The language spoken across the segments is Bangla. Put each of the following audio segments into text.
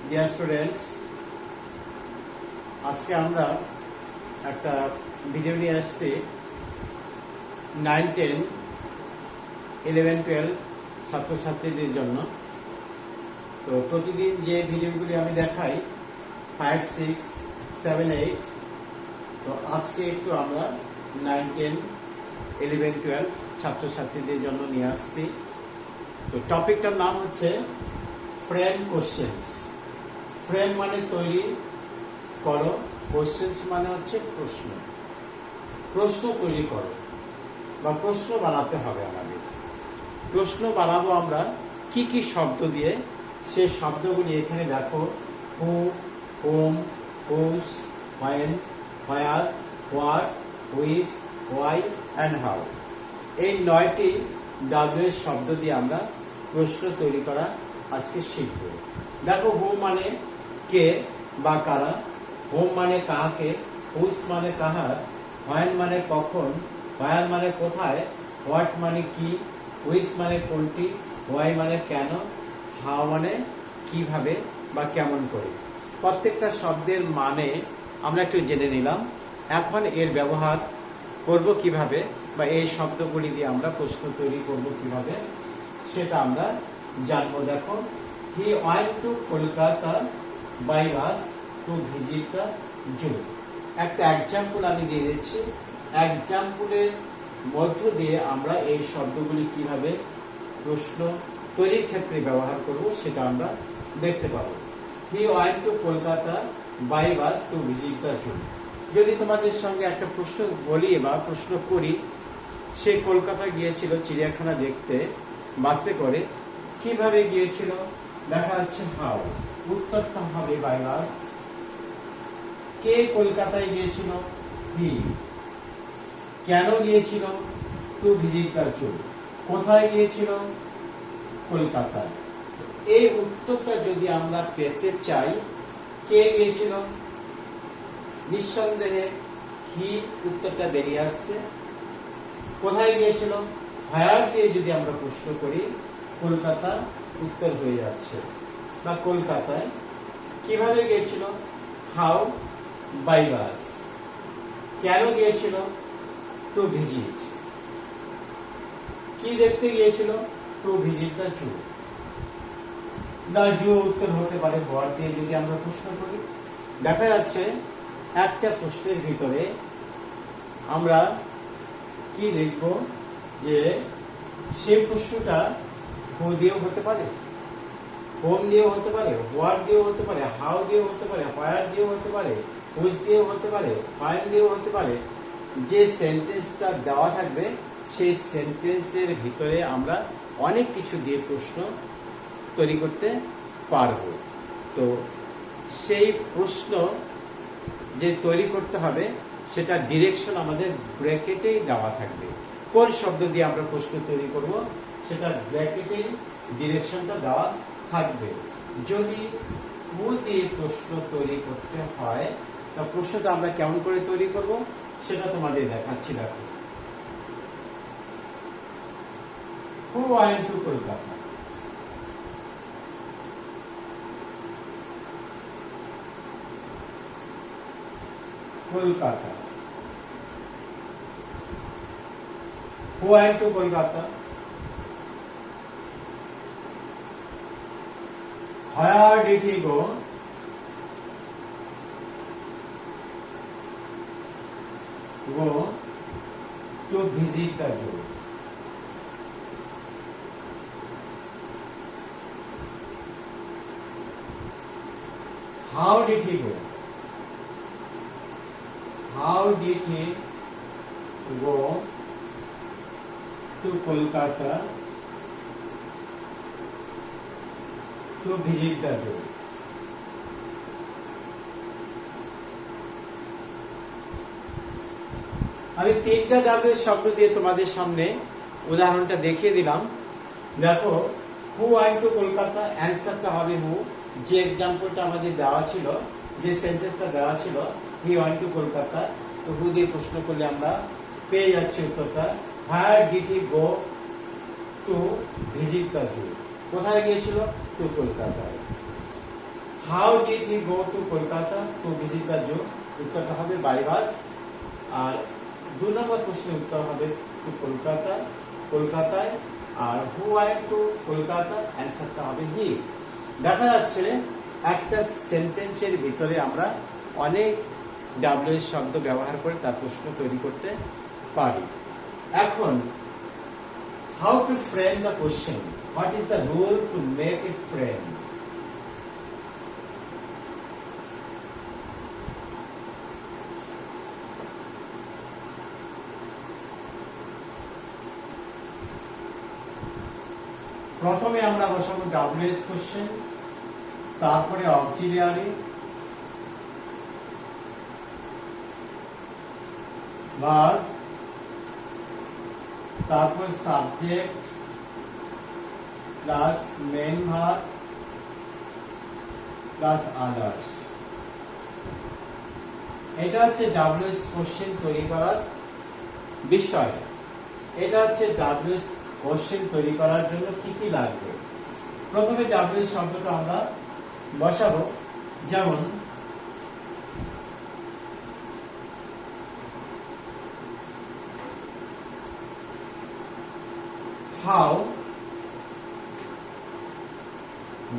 ডিয়ার স্টুডেন্টস, আজকে আমরা একটা ভিডিও নিয়ে আসছি 9, 10, 11, 12 ছাত্রছাত্রীদের জন্য। তো প্রতিদিন যে ভিডিওগুলি আমি দেখাই 5, 6, 7, 8, তো আজকে একটু আমরা 9, 10, 11, 12 ছাত্রছাত্রীদের জন্য নিয়ে আসছি। তো টপিকটার নাম হচ্ছে ফ্রেম কোশ্চেন্স। ফ্রেম মানে তৈরি করো, কোশ্চেন্স মানে হচ্ছে প্রশ্ন। প্রশ্ন তৈরি করো বা প্রশ্ন বানাতে হবে আমাদের। প্রশ্ন বানাবো আমরা কি কি শব্দ দিয়ে, সেই শব্দগুলি এখানে দেখো: who, whom, whose, when, where, what, which, why and how. এই 9টি ডাব্লিউ এর শব্দ দিয়ে আমরা প্রশ্ন তৈরি করা আজকে শিখব। দেখো, হু মানে কে বা কারা, হোম মানে কাহাকে, হুজ মানে কাহার, হোয়েন মানে কখন, হোয়ার মানে কোথায়, হোয়াট মানে কি, হুইচ মানে কোনটি, হোয়াই মানে কেন, হাউ মানে কিভাবে বা কেমন করে। প্রত্যেকটা শব্দের মানে আমরা একটু জেনে নিলাম। এখন এর ব্যবহার করব কিভাবে বা এই শব্দগুলি দিয়ে আমরা প্রশ্ন তৈরি করব কিভাবে সেটা আমরা জানবো। দেখো, he went to Kolkata by bus to visit the zoo. একটা এক্সাম্পল আমি দিয়ে দিচ্ছি। এক্সাম্পলের মধ্য দিয়ে আমরা এই শব্দগুলি কিভাবে প্রশ্ন তৈরির ক্ষেত্রে ব্যবহার করব সেটা আমরা দেখতে পাবো। He went to Kolkata by bus to visit the zoo. যদি তোমাদের সঙ্গে একটা প্রশ্ন বলি বা প্রশ্ন করি, সে কলকাতা গিয়েছিল চিড়িয়াখানা দেখতে বাসে করে, কিভাবে গিয়েছিল দেখা যাচ্ছে হাউ, উত্তরটা হবে বাই বাস। কে কলকাতায় গিয়েছিল? হি। কেন গিয়েছিল? To visit the zoo. কোথায় গিয়েছিল? কলকাতায়। এই উত্তরটা যদি আমরা পেতে চাই, কে গিয়েছিল, নিঃসন্দেহে হি উত্তরটা বেরিয়ে আসতে। কোথায় গিয়েছিল, হোয়ার দিয়ে যদি আমরা প্রশ্ন করি, কলকাতা উত্তর হয়ে যাচ্ছে বা কলকাতায়। কিভাবে গিয়েছিল, হাউ, বাই বাস। কেন গিয়েছিল, টু ভিজিট। কি দেখতে গিয়েছিল, to visit the zoo. The zoo উত্তর হতে পারে হোয়াট দিয়ে যদি আমরা প্রশ্ন করি। দেখা যাচ্ছে একটা প্রশ্নের ভিতরে আমরা কি লিখব, যে সেই প্রশ্নটা হু দিয়েও হতে পারে, হোম দিয়েও হতে পারে, হোয়াট দিয়েও হতে পারে, হাউ দিয়েও হতে পারে, হোয়ার দিয়েও হতে পারে, হুজ দিয়েও হতে পারে, ফাইন দিয়েও হতে পারে। যে সেন্টেন্সটা দেওয়া থাকবে সেই সেন্টেন্সের ভিতরে আমরা অনেক কিছু দিয়ে প্রশ্ন তৈরি করতে পারবো। তো সেই প্রশ্ন যে তৈরি করতে হবে সেটা ডিরেকশন আমাদের ব্র্যাকেটেই দেওয়া থাকবে। কোন শব্দ দিয়ে আমরা প্রশ্ন তৈরি করব সেটা ব্র্যাকেটেই ডিরেকশনটা দেওয়া থাকবে। যদি হু দিয়ে প্রশ্ন তৈরি করতে হয়, তা প্রশ্নটা আমরা কেমন করে তৈরি করব সেটা তোমাদের দেখাচ্ছি। দেখো, হু went to Kolkata. Kolkata. Who went to Kolkata? Where did he go? Go to visit the zoo. How did he go? How did he go to Kolkata to visit the zoo? আমি 3টা ডাব্লিউ শব্দ দিয়ে তোমাদের সামনে উদাহরণটা দেখিয়ে দিলাম। দেখো, হু ওয়েন্ট টু কলকাতা, অ্যান্সারটা হবে হু। যে এক্সাম্পলটা আমাদের দেওয়া ছিল, যে সেন্টেন্সটা দেওয়া ছিল, হি ওয়েন্ট টু কলকাতা, তো হু দিয়ে প্রশ্ন করলে আমরা পেয়ে যাচ্ছি উত্তরটা। Where did he go to visit the zoo. কোথায় গিয়েছিল, টু কলকাতায়। How did he go to Kolkata to visit the zoo, উত্তরটা হবে বাই বাস। আর 2 নম্বর প্রশ্নের উত্তর হবে টু কলকাতা, কলকাতায়। আর হু ওয়েন্ট টু কলকাতা, অ্যান্সারটা হবে হি। দেখা যাচ্ছে একটা সেন্টেন্সের ভিতরে আমরা অনেক ডাব্লিউএস শব্দ ব্যবহার করে তার প্রশ্ন তৈরি করতে পারি। এখন how to frame the question, what is the rule to make it frame. প্রথমে আমরা বসাবো ডাব্লিউএস কোশ্চেন, তারপরে অক্সিলিয়ারি, ভার্ব, তারপর subject plus main verb plus others. এটা হচ্ছে ডাব্লিউএস কোশ্চেন তৈরি করার বিষয়। এটা হচ্ছে ডাব্লিউএস কোশ্চেন তৈরি করার জন্য কি কি লাগবে। প্রথমে ডাব্লিউএস শব্দটা আমরা বসাবো, যেমন how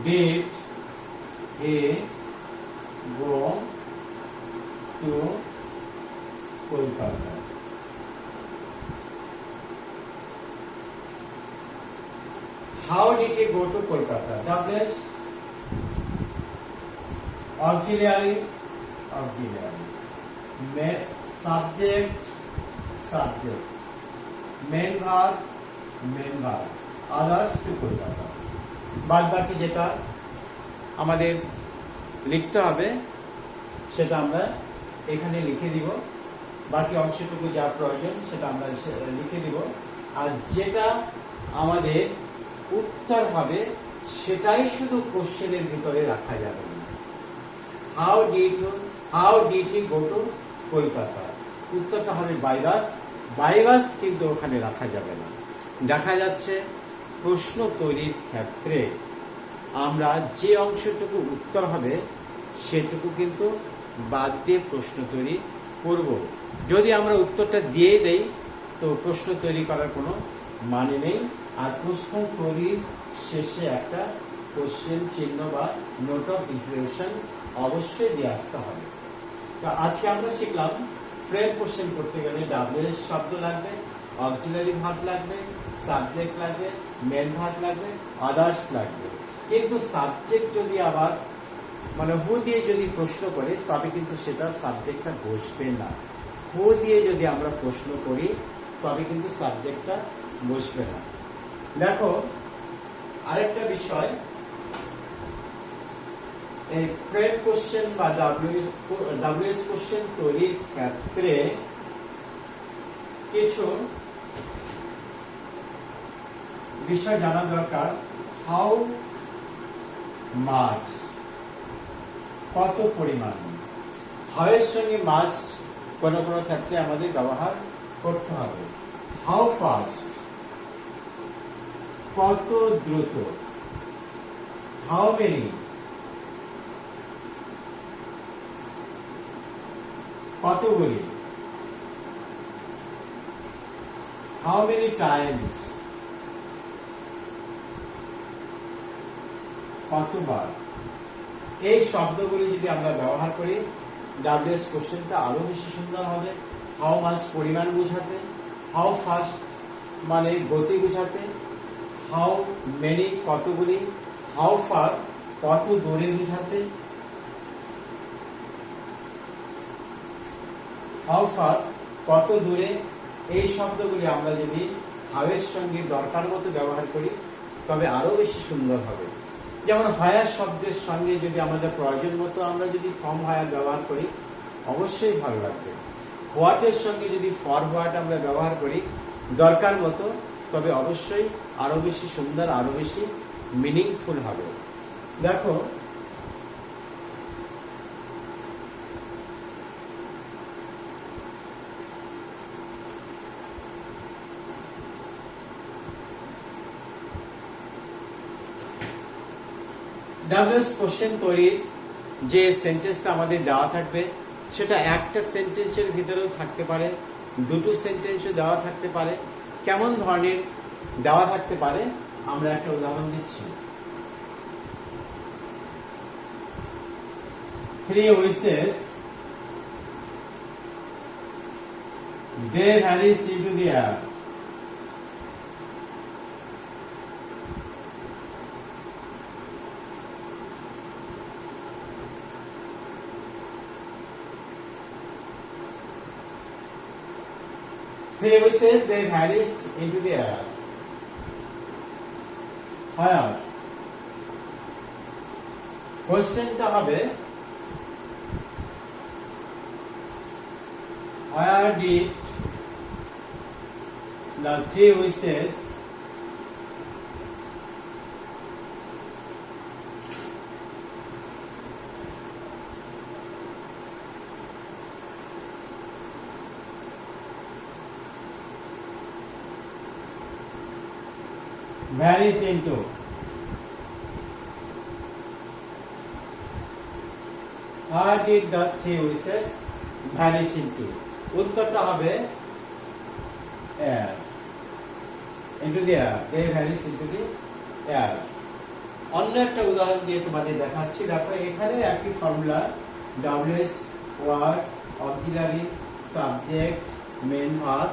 did he go to Kolkata. How did he go to Kolkata? WS auxiliary, subject, main verb, others to Kolkata। বাদ বাকি যেটা আমাদের লিখতে হবে সেটা আমরা এখানে লিখে দিব, বাকি অংশটুকু যা প্রয়োজন সেটা আমরা লিখে দিব। আর যেটা আমাদের উত্তর হবে সেটাই শুধু কোশ্চেনের ভিতরে রাখা যাবে না। How did he go to Kolkata, উত্তরটা হবে বাই বাস কিন্তু ওখানে রাখা যাবে না। দেখা যাচ্ছে প্রশ্ন তৈরির ক্ষেত্রে আমরা যে অংশটুকু উত্তর হবে সেটুকু কিন্তু বাদ দিয়ে প্রশ্ন তৈরি করব। যদি আমরা উত্তরটা দিয়ে দেই তো প্রশ্ন তৈরি করার কোনো মানে নেই। আর প্রশ্ন তৈরির শেষে একটা কোশ্চেন চিহ্ন বা নোট অফ ইন্টারোগেশন অবশ্যই দিয়ে আসতে হবে। তো আজকে আমরা শিখলাম ফ্রেম কোশ্চেন করতে গেলে ডাব্লিউএস শব্দ লাগবে, অক্সিলারি ভার্ব লাগবে, সাবজেক্ট লাগবে, মেন ভার্ব লাগবে, আদার্স লাগবে। কিন্তু সাবজেক্ট যদি আবার মানে হু দিয়ে যদি প্রশ্ন করে তবে কিন্তু সেটা সাবজেক্টটা বসবে না। হু দিয়ে যদি আমরা প্রশ্ন করি তবে কিন্তু সাবজেক্টটা বসবে না। দেখো আরেকটা বিষয়, এই ফ্রেম কোশ্চেন বা ডাব্লিউএস কোশ্চেন তৈরির ক্ষেত্রে কিছু বিষয় জানা দরকার। হাউ মাছ, কত পরিমাণ। হাউ এর সঙ্গে মাছ কোনো কোনো ক্ষেত্রে আমাদের ব্যবহার করতে হবে। হাউ ফাস্ট, কত দ্রুত। হাউ মেনি, কতগুলি। হাউ মেনি টাইমস, কতবার। এই শব্দগুলি যদি আমরা ব্যবহার করি ডাব্লিউএস কোশ্চেনটা আরো বেশি সুন্দর হবে। হাউ মাছ পরিমাণ বোঝাতে, হাউ ফাস্ট মানে গতি বোঝাতে, হাউ মেনি কতগুলি, হাউ ফার কত দূরে বোঝাতে, হাউ ফার কত দূরে। এই শব্দগুলি আমরা যদি হাউ এর সঙ্গে দরকার মতো ব্যবহার করি তবে আরো বেশি সুন্দর হবে। যেমন হায়ার শব্দের সঙ্গে যদি আমাদের প্রয়োজন মতো আমরা যদি ফ্রম হায়ার ব্যবহার করি অবশ্যই ভালো লাগবে। হোয়াটের সঙ্গে যদি ফর হোয়াট আমরা ব্যবহার করি দরকার মতো তবে অবশ্যই আরো বেশি সুন্দর, আরো বেশি মিনিংফুল হবে। দেখো ডাব্লিউএস কোশ্চেন তৈরির যে সেন্টেন্সটা আমাদের দেওয়া থাকবে সেটা একটা সেন্টেন্সের ভিতরেও থাকতে পারে, দুটো সেন্টেন্সও দেওয়া থাকতে পারে। কেমন ধরনের দেওয়া থাকতে পারে আমরা একটা উদাহরণ দিচ্ছি। 3 wishes they vanished into the air. Three wishes they vanished into the air. Where? কোশ্চেনটা হবে where did the three wishes vanish into? Where did the three wishes vanish into? উত্তরটা হবে air. Into the air. They vanish into the air. অন্য একটা উদাহরণ দিয়ে তোমাদের দেখাচ্ছি। দেখো এখানে একই formula WS word auxiliary subject main verb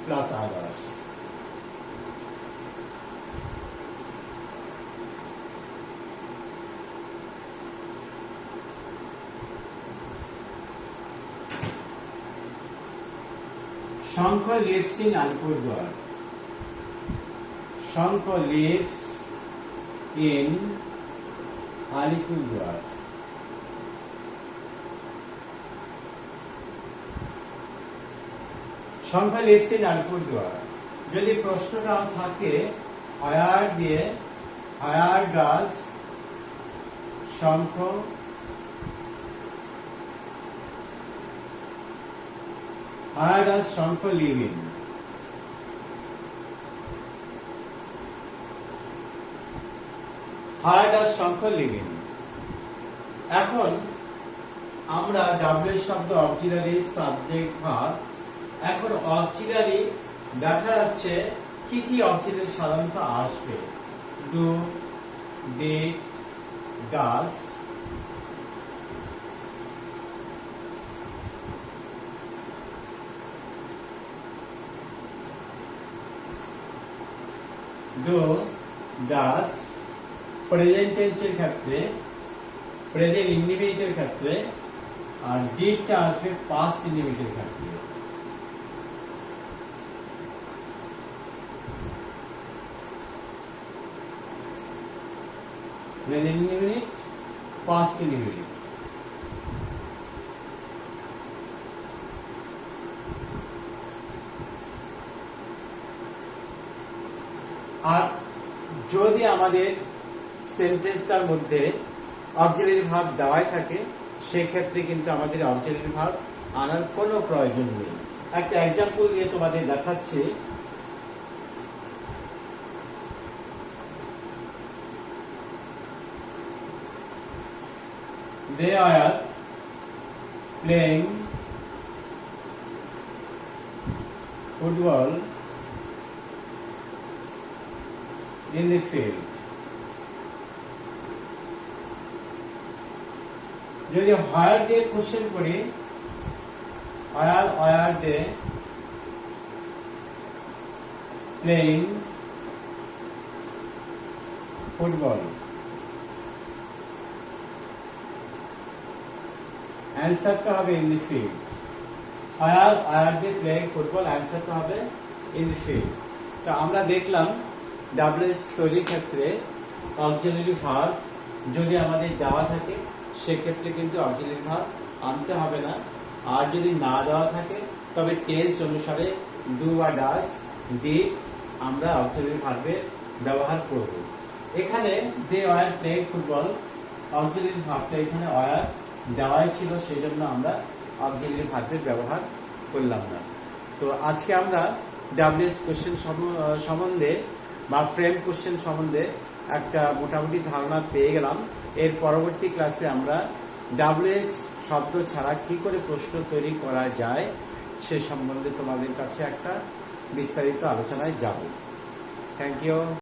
plus others. Shankha lives in Alipurduar. Shankha lives in Alipurduar. Shankha lives in Alipurduar. যদি প্রশ্নটা থাকে হায়ার দিয়ে, where does Shankha Where does Shankar live in? Where does Shankar live in? এখন আমরা ডাব্লিউ শব্দ অক্সিলারি সাবজেক্ট ভার্ব। এখন অক্সিলারি দেখা যাচ্ছে কি কি অক্সিলারি সাধারণত আসবে। Do, did, does, do, does present টেন্সের ক্ষেত্রে, প্রেজেন্ট ইন্ডিফিনিটের ক্ষেত্রে, আর ডিডটা আসবে পাস্ট ইন্ডিফিনিটের ক্ষেত্রে। Present indefinite, past indefinite. আর যদি আমাদের সেন্টেন্সটার মধ্যে অক্সিলারি ভার্ব দেওয়াই থাকে সেক্ষেত্রে কিন্তু আমাদের অক্সিলারি ভার্ব আনার কোনো প্রয়োজন নেই। একটা এক্সাম্পল দিয়ে তোমাদের দেখাচ্ছি। They are playing football in the field. যদি where দিয়ে কোশ্চেন করি, where they playing football, অ্যান্সারটা হবে in the field. where they playing football, অ্যান্সারটা হবে in the field. তো আমরা দেখলাম ডাব্লিউএস তৈরির ক্ষেত্রে অক্সিলারি ভার্ব যদি আমাদের দেওয়া থাকে সেক্ষেত্রে কিন্তু অক্সিলারি ভার্ব আনতে হবে না। আর যদি না দেওয়া থাকে তবে টেন্স অনুসারে ডু বা ডাজ, ডিড আমরা অক্সিলারি ভার্বের ব্যবহার করব। এখানে they were playing football, auxiliary ভার্বটা এখানে ওয়ার দেওয়াই ছিল, সেই জন্য আমরা অক্সিলারি ভার্বের ব্যবহার করলাম না। তো আজকে আমরা ডাব্লিউএস কোশ্চেন সম্বন্ধে বা ফ্রেম কোশ্চেন সম্বন্ধে একটা মোটামুটি ধারণা পেয়ে গেলাম। এর পরবর্তী ক্লাসে আমরা ডাব্লিউএস শব্দ ছাড়া কি করে প্রশ্ন তৈরি করা যায় সে সম্বন্ধে তোমাদের কাছে একটা বিস্তারিত আলোচনায় যাব। Thank you.